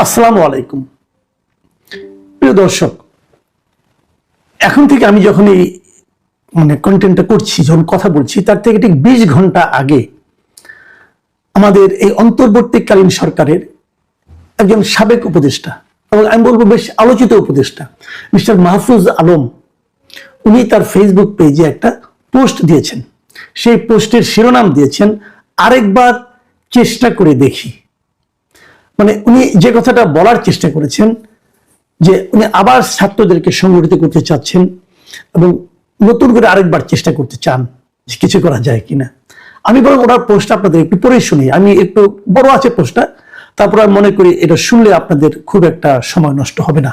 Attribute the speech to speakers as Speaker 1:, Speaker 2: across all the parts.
Speaker 1: আসসালামু আলাইকুম প্রিয় দর্শক, এখন থেকে আমি যখন এই কন্টেন্টটা করছি, যখন কথা বলছি, তার থেকে ঠিক 20 ঘন্টা আগে আমাদের এই অন্তর্বর্তীকালীন সরকারের একজন সাবেক উপদেষ্টা এবং আমি বলবো বেশ আলোচিত উপদেষ্টা মিস্টার মাহফুজ আলম, উনি তার ফেসবুক পেজে একটা পোস্ট দিয়েছেন। সেই পোস্টের শিরোনাম দিয়েছেন আরেকবার চেষ্টা করে দেখি। উনি যে কথাটা বলার চেষ্টা করেছেন যে উনি আবার ছাত্রদেরকে সংগঠিত করতে চাচ্ছেন এবং নতুন করে আরেকবার চেষ্টা করতে চান যে কিছু করা যায় কিনা। আমি বরং ওনার পোস্টটা আপনাদের একটু পড়ে শুনি। আমি একটু বড় আছে পোস্টটা, তারপর আমি মনে করি এটা শুনলে আপনাদের খুব একটা সময় নষ্ট হবে না।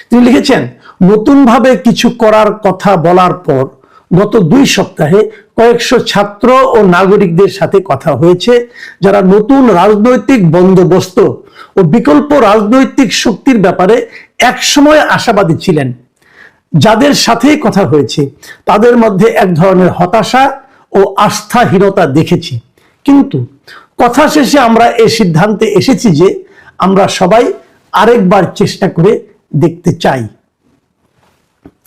Speaker 1: তিনি লিখেছেন, নতুনভাবে কিছু করার কথা বলার পর গত 2 সপ্তাহে কয়েকশো ছাত্র ও নাগরিকদের সাথে কথা হয়েছে যারা নতুন রাজনৈতিক বন্দোবস্ত ও বিকল্প রাজনৈতিক শক্তির ব্যাপারে একসময় আশাবাদী ছিলেন। যাদের সাথে কথা হয়েছে তাদের মধ্যে এক ধরনের হতাশা ও আস্থাহীনতা দেখেছি, কিন্তু কথা শেষে আমরা এই সিদ্ধান্তে এসেছি যে আমরা সবাই আরেকবার চেষ্টা করে দেখতে চাই।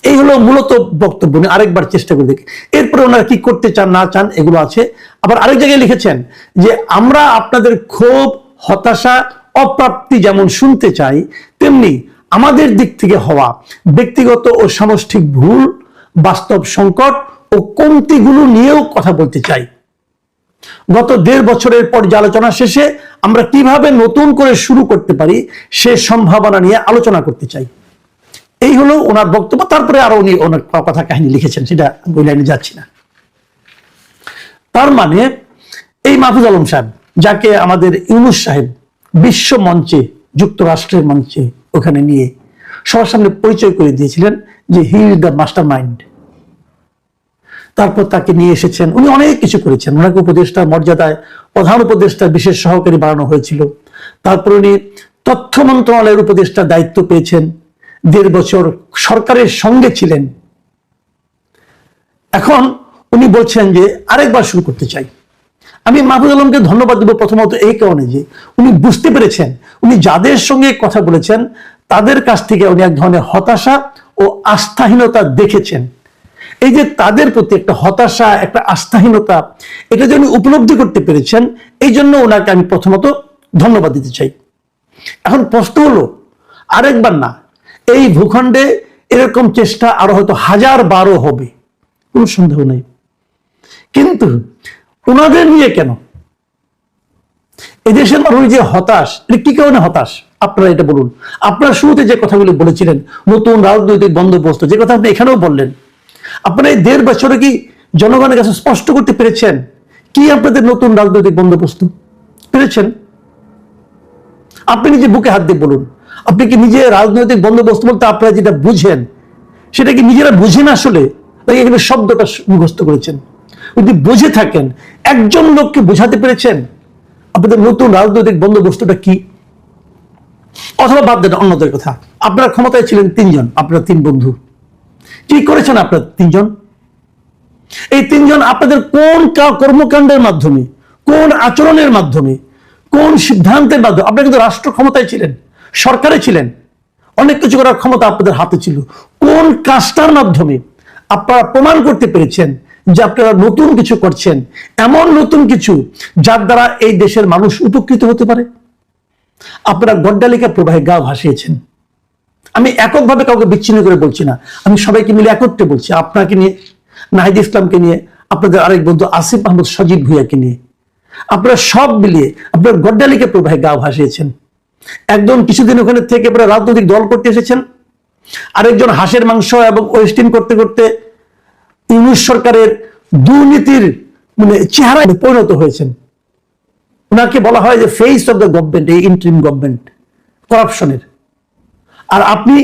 Speaker 1: এই হলো মূলত বক্তব্য, আরেকবার চেষ্টা করে দেখি। এরপরে ওনারা কি করতে চান না চান এগুলো আছে। আবার আরেক জায়গায় লিখেছেন যে আমরা আপনাদের ক্ষোভ, হতাশা, অপ্রাপ্তি যেমন শুনতে চাই, তেমনি আমাদের দিক থেকে হওয়া ব্যক্তিগত ও সামষ্টিক ভুল, বাস্তব সংকট ও কমতিগুলো নিয়েও কথা বলতে চাই। গত 1.5 বছরের পর্যালোচনা শেষে আমরা কিভাবে নতুন করে শুরু করতে পারি সে সম্ভাবনা নিয়ে আলোচনা করতে চাই। এই হলো ওনার বক্তব্য। তারপরে আরো উনি অনেক কথা কাহিনী লিখেছেন, সেটা ওই লাইনে যাচ্ছি না। তার মানে এই মাহফুজ আলম সাহেব, যাকে আমাদের ইউনূস সাহেব বিশ্ব মঞ্চে, যুক্তরাষ্ট্রের মঞ্চে ওখানে নিয়ে সবার সামনে পরিচয় করে দিয়েছিলেন যে he is the master mind, তারপর তাকে নিয়ে এসেছেন, উনি অনেক কিছু করেছেন। ওনাকে উপদেষ্টার মর্যাদায় প্রধান উপদেষ্টার বিশেষ সহকারী বানানো হয়েছিল। তারপর উনি তথ্য মন্ত্রণালয়ের উপদেষ্টার দায়িত্ব পেয়েছেন, 1.5 বছর সরকারের সঙ্গে ছিলেন। এখন উনি বলছেন যে আরেকবার শুরু করতে চাই। আমি মাহফুজ আলমকে ধন্যবাদ দেব প্রথমত এই কারণে যে উনি বুঝতে পেরেছেন উনি যাদের সঙ্গে কথা বলেছেন তাদের কাছ থেকে উনি এক ধরনের হতাশা ও আস্থাহীনতা দেখেছেন। এই যে তাদের প্রতি একটা হতাশা, একটা আস্থাহীনতা, এটা যে উনি উপলব্ধি করতে পেরেছেন, এই জন্য ওনাকে আমি প্রথমত ধন্যবাদ দিতে চাই। এখন প্রশ্ন হলো, আরেকবার না, এই ভূখণ্ডে এরকম চেষ্টা আরো হয়তো 1000-12 হবে, কোনো সন্দেহ নেই। কিন্তু ওনাদের নিয়ে কেন? এদেশের মানুষ যে হতাশ, এটা কি কারণে হতাশ আপনারা এটা বলুন। আপনারা শুরুতে যে কথাগুলো বলেছিলেন, নতুন রাজনৈতিক বন্দোবস্ত, যে কথা আপনি এখানেও বললেন, আপনারা এই 1.5 বছরে কি জনগণের কাছে স্পষ্ট করতে পেরেছেন কি আপনাদের নতুন রাজনৈতিক বন্দোবস্ত? পেরেছেন? আপনি নিজে বুকে হাত দিয়ে বলুন, আপনি কি নিজে রাজনৈতিক বন্দোবস্ত বলতে আপনারা যেটা বুঝেন সেটা কি নিজেরা বুঝেন? আসলে এখানে শব্দটা মুখস্থ করেছেন। যদি বুঝে থাকেন, একজন লোককে বোঝাতে পেরেছেন আপনাদের নতুন রাজনৈতিক বন্দোবস্তটা কি? অথবা বাদ দেন অন্যদের কথা, আপনারা ক্ষমতায় ছিলেন 3 জন, আপনারা 3 বন্ধু, কি করেছেন আপনারা 3 জন? এই 3 জন আপনাদের কোন কর্মকাণ্ডের মাধ্যমে, কোন আচরণের মাধ্যমে, কোন সিদ্ধান্তের মাধ্যমে? আপনারা কিন্তু রাষ্ট্র ক্ষমতায় ছিলেন, সরকারে ছিলেন, অনেক কিছু করার ক্ষমতা আপনাদের হাতে ছিল। কোন কাজটার মাধ্যমে আপনারা প্রমাণ করতে পেরেছেন যে আপনারা নতুন কিছু করছেন, এমন নতুন কিছু যার দ্বারা এই দেশের মানুষ উপকৃত হতে পারে? আপনারা গড্ডালিকা প্রবাহে গা ভাসিয়েছেন। আমি এককভাবে কাউকে বিচ্ছিন্ন করে বলছি না, আমি সবাইকে মিলে একত্রে বলছি। আপনাকে নিয়ে, নাহিদ ইসলামকে নিয়ে, আপনাদের আরেক বন্ধু আসিফ আহমদ সজীব ভুইয়াকে নিয়ে, আপনারা সব মিলিয়ে আপনারা গড্ডালিকা প্রবাহে গা ভাসিয়েছেন। একজন কিছুদিন ওখানে থেকে পরে রাজনৈতিক দল করতে এসেছেন, আরেকজন হাঁসের মাংস এবং ওয়েস্টিন করতে করতে ইউনূস সরকারের দুর্নীতির চেহারায় পরিণত হয়েছেন। ওনাকে বলা হয় যে ফেস অফ দ্য গভর্নমেন্ট, এই ইন্টারিম গভর্নমেন্ট করাপশনের। আর আপনি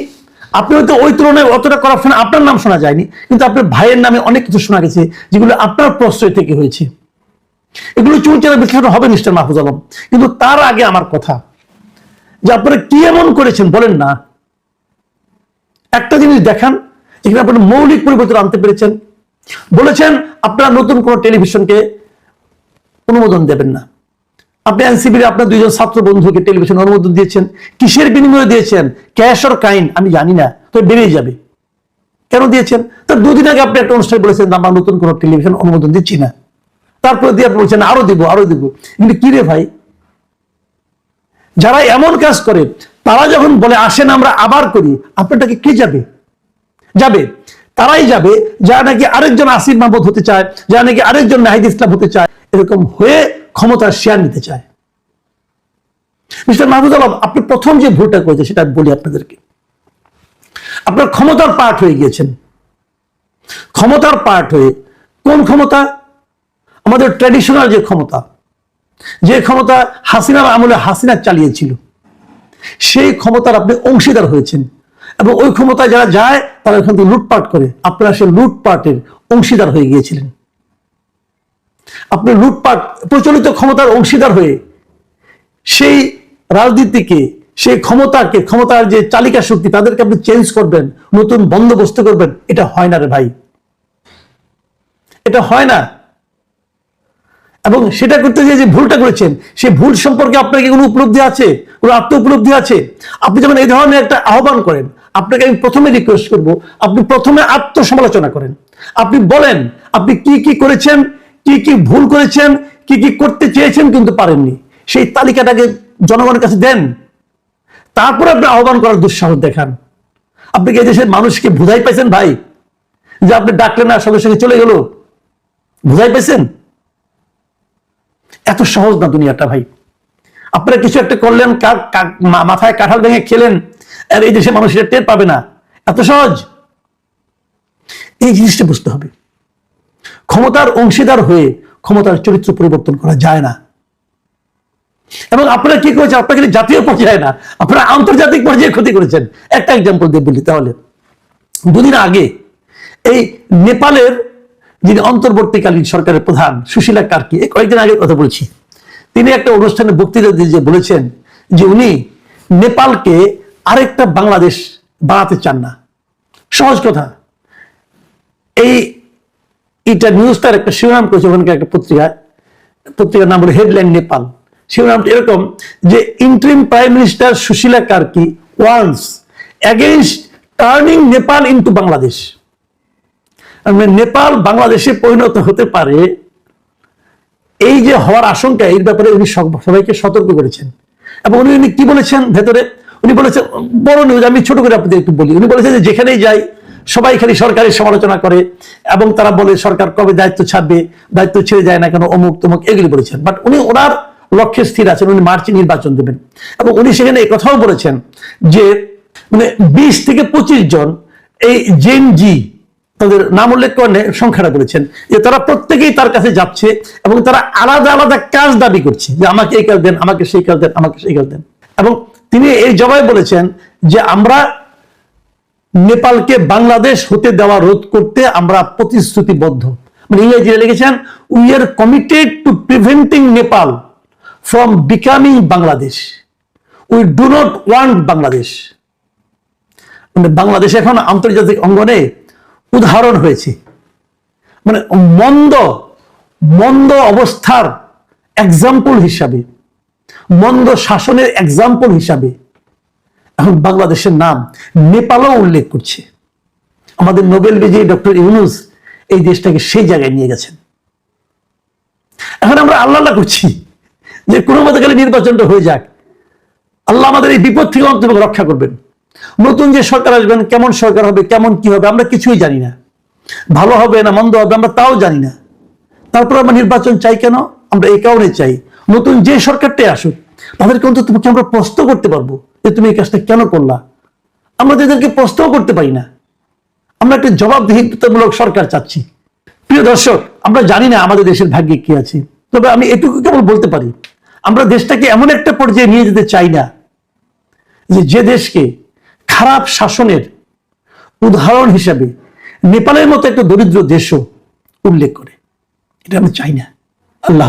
Speaker 1: হয়তো ওই তুলনায় অতটা করাপশন আপনার নাম শোনা যায়নি, কিন্তু আপনার ভাইয়ের নামে অনেক কিছু শোনা গেছে যেগুলো আপনার প্রশ্রয় থেকে হয়েছে। এগুলো চুলচারা বিশ্লেষণ হবে মিস্টার মাহফুজ আলম, কিন্তু তার আগে আমার কথা যে আপনারা কি এমন করেছেন বলেন না। একটা জিনিস দেখান যেখানে আপনারা মৌলিক পরিবর্তন আনতে পেরেছেন। বলেছেন আপনারা নতুন কোন টেলিভিশনকে অনুমোদন দেবেন না, আপনি এনসিপির আপনার দুইজন ছাত্র বন্ধুকে টেলিভিশন অনুমোদন দিয়েছেন, কিসের বিনিময়ে দিয়েছেন? ক্যাশ অর কাইন আমি জানি না, তো বেরিয়ে যাবে। কেন দিয়েছেন? তার দুদিন আগে আপনি একটা অনুষ্ঠানে বলেছেন আমরা নতুন কোন টেলিভিশন অনুমোদন দিচ্ছি না, তারপরে দিয়ে আপনি বলছেন আরো দিব আরো দিব। কিন্তু কি রে ভাই, যারা এমন কাজ করে তারা যখন বলে আসেন আমরা আবার করি, আপনারটাকে কে যাবে? যাবে তারাই যাবে যারা নাকি আরেকজন আসিফ মাহমুদ হতে চায়, যারা নাকি আরেকজন নাহিদ ইসলাম হতে চায়, এরকম হয়ে ক্ষমতার শেয়ার নিতে চায়। মিস্টার মাহমুদ আলম, আপনি প্রথম যে ভুলটা করেছেন সেটা বলি আপনাদেরকে। আপনার ক্ষমতার পার্ট হয়ে গিয়েছেন। ক্ষমতার পার্ট হয়ে, কোন ক্ষমতা? আমাদের ট্র্যাডিশনাল যে ক্ষমতা, যে ক্ষমতা হাসিনার আমলে হাসিনা চালিয়েছিল, সেই ক্ষমতার আপনি অংশীদার হয়েছেন। এবং ওই ক্ষমতায় যারা যায় তারা এখান থেকে লুটপাট করে, আপনারা সে লুটপাটের অংশীদার হয়ে গিয়েছিলেন। আপনি লুটপাট প্রচলিত ক্ষমতার অংশীদার হয়ে সেই রাজনীতিকে, সেই ক্ষমতাকে, ক্ষমতার যে চালিকা শক্তি তাদেরকে আপনি চেঞ্জ করবেন, নতুন বন্দোবস্ত করবেন, এটা হয় না রে ভাই, এটা হয় না। এবং সেটা করতে গিয়ে যে ভুলটা করেছেন, সেই ভুল সম্পর্কে আপনার কি কোনো উপলব্ধি আছে, কোনো আত্ম উপলব্ধি আছে? আপনি যেমন এই ধরনের একটা আহ্বান করেন, আপনাকে আমি প্রথমে রিকোয়েস্ট করব, আপনি প্রথমে আত্মসমালোচনা করেন। আপনি বলেন আপনি কি কি করেছেন, কি কি ভুল করেছেন, কি কি করতে চেয়েছেন কিন্তু পারেননি, সেই তালিকাটাকে জনগণের কাছে দেন। তারপরে আপনি আহ্বান করার দুঃসাহস দেখান। আপনি কি এই দেশের মানুষকে বুঝাই পাইছেন ভাই, যে আপনি ডাকলেন না সঙ্গে সঙ্গে চলে গেল? বুঝাই পাইছেন? এত সহজ না দুনিয়াটা ভাই। আপনারা কিছু একটা করলেন, মাথায় কাঁঠাল ভেঙে খেলেন, আর এই দেশে মানুষ এটা টের পাবে না, এত সহজ? এই জিনিসটা বুঝতে হবে। ক্ষমতার অংশীদার হয়ে ক্ষমতার চরিত্র পরিবর্তন করা যায় না। এবং আপনারা কি করেছেন, আপনারা কিন্তু জাতীয় পর্যায়ে না, আপনারা আন্তর্জাতিক পর্যায়ে ক্ষতি করেছেন। একটা এক্সাম্পল দিয়ে বলি তাহলে। দুদিন আগে এই নেপালের যিনি অন্তর্বর্তীকালীন সরকারের প্রধান সুশীলা কার্কি, কয়েকদিন আগে কথা বলছি, তিনি একটা অনুষ্ঠানে বক্তৃতা দিয়ে বলেছেন যে উনি নেপালকে আরেকটা বাংলাদেশ বানাতে চান না। সহজ কথা। এইটা নিউজটার একটা শিরোনাম করেছে ওখানকার একটা পত্রিকার নাম হলো হেডলাইন নেপাল। শিরোনামটা এরকম যে interim prime minister Sushila Karki warns against turning Nepal into Bangladesh. Nepal বাংলাদেশে পরিণত হতে পারে, এই যে হওয়ার আশঙ্কা, এর ব্যাপারে উনি সবাইকে সতর্ক করেছেন। এবং উনি কি বলেছেন ভেতরে? উনি বলেছেন, বড় নিউজ, আমি ছোট করে আপনাদের একটু বলি। উনি বলেছেন যে যেখানেই যাই সবাই খালি সরকারের সমালোচনা করে এবং তারা বলে সরকার কবে দায়িত্ব ছাড়বে, দায়িত্ব ছেড়ে যায় না কেন, অমুক তমুক, এগুলি বলেছেন। বাট উনি ওনার লক্ষ্যে স্থির আছেন, উনি মার্চে নির্বাচন দেবেন। এবং উনি সেখানে এই কথাও বলেছেন যে মানে 20 থেকে 25 জন এই জেন জি, তাদের নাম উল্লেখ করে সংখ্যাটা বলেছেন, যে তারা প্রত্যেকেই তার কাছে যাচ্ছে এবং তারা আলাদা আলাদা কাজ দাবি করছে, যে আমাকে এই কাজ দেন, আমাকে সেই কাজ দেন, আমাকে সেই কাজ দেন। এবং তিনি এই জবাবে বলেছেন যে আমরা নেপালকে বাংলাদেশ হতে দেওয়া রোধ করতে আমরা প্রতিশ্রুতিবদ্ধ। মানে ইংরেজিতে লিখেছেন we are committed two preventing Nepal from becoming Bangladesh, we do not want Bangladesh. মানে বাংলাদেশ এখন আন্তর্জাতিক অঙ্গনে উদাহরণ হয়েছে, মানে মন্দ অবস্থার এক্সাম্পল হিসাবে, মন্দ শাসনের এক্সাম্পল হিসাবে এখন বাংলাদেশের নাম নেপালও উল্লেখ করছে। আমাদের নোবেল বিজয়ী ডক্টর ইউনূস এই দেশটাকে সেই জায়গায় নিয়ে গেছেন। এখন আমরা আল্লাহ করছি যে কোনো মতে গেলে নির্বাচনটা হয়ে যাক, আল্লাহ আমাদের এই বিপদ থেকে অন্তত রক্ষা করবেন। নতুন যে সরকার আসবেন, কেমন সরকার হবে, কেমন কি হবে আমরা কিছুই জানি না, ভালো হবে না মন্দ হবে আমরা তাও জানি না। তারপর আমরা নির্বাচন চাই কেন? আমরা এই কারণে চাই নতুন যে সরকারটাই আসুক তাদেরকে অন্তত আমরা প্রশ্ন করতে পারবো যে তুমি এই কাজটা কেন করলা। আমরা তাদেরকে প্রশ্নও করতে পারি না। আমরা একটা জবাবদিহিতামূলক সরকার চাচ্ছি। প্রিয় দর্শক, আমরা জানি না আমাদের দেশের ভাগ্যে কি আছে, তবে আমি এটুকু কেবল বলতে পারি আমরা দেশটাকে এমন একটা পর্যায়ে নিয়ে যেতে চাই না যে দেশকে খারাপ শাসনের উদাহরণ হিসাবে নেপালের মতো একটা দরিদ্র দেশও উল্লেখ করে। এটা আমি চাই না। আল্লাহ।